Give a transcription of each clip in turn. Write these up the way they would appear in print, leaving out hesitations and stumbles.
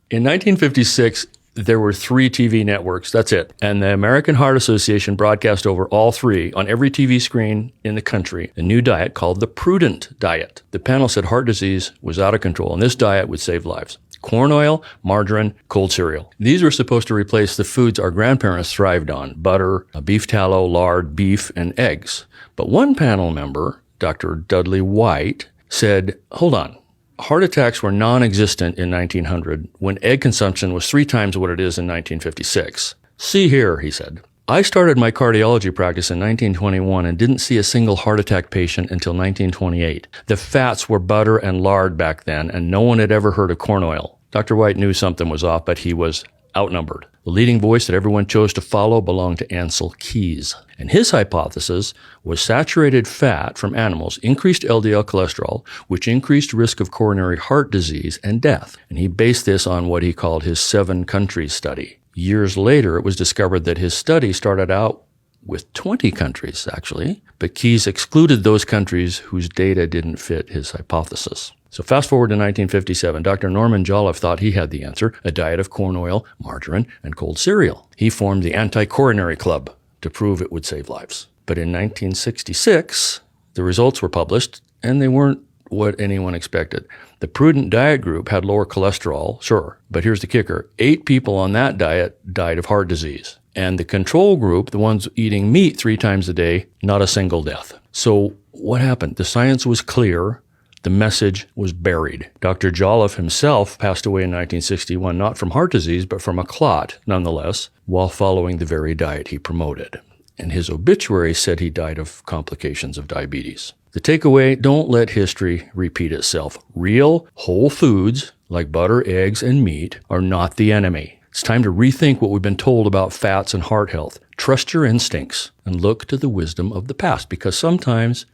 In 1956, there were 3 TV networks. That's it. And the American Heart Association broadcast over all 3 on every TV screen in the country a new diet called the Prudent Diet. The panel said heart disease was out of control, and this diet would save lives. Corn oil, margarine, cold cereal. These were supposed to replace the foods our grandparents thrived on: butter, beef tallow, lard, beef, and eggs. But one panel member, Dr. Dudley White, said, hold on. Heart attacks were non-existent in 1900 when egg consumption was 3 times what it is in 1956. See here, he said. I started my cardiology practice in 1921 and didn't see a single heart attack patient until 1928. The fats were butter and lard back then, and no one had ever heard of corn oil. Dr. White knew something was off, but he was outnumbered. The leading voice that everyone chose to follow belonged to Ansel Keys. And his hypothesis was saturated fat from animals increased LDL cholesterol, which increased risk of coronary heart disease and death. And he based this on what he called his 7 countries study. Years later, it was discovered that his study started out with 20 countries, actually, but Keys excluded those countries whose data didn't fit his hypothesis. So fast forward to 1957, Dr. Norman Jolliffe thought he had the answer: a diet of corn oil, margarine, and cold cereal. He formed the Anti-Coronary Club to prove it would save lives. But in 1966, the results were published, and they weren't what anyone expected. The Prudent Diet group had lower cholesterol, sure, but here's the kicker. 8 people on that diet died of heart disease. And the control group, the ones eating meat 3 times a day, not a single death. So what happened? The science was clear. The message was buried. Dr. Jolliffe himself passed away in 1961, not from heart disease, but from a clot, nonetheless, while following the very diet he promoted. And his obituary said he died of complications of diabetes. The takeaway: don't let history repeat itself. Real, whole foods, like butter, eggs, and meat, are not the enemy. It's time to rethink what we've been told about fats and heart health. Trust your instincts and look to the wisdom of the past, because sometimes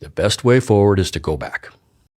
the best way forward is to go back.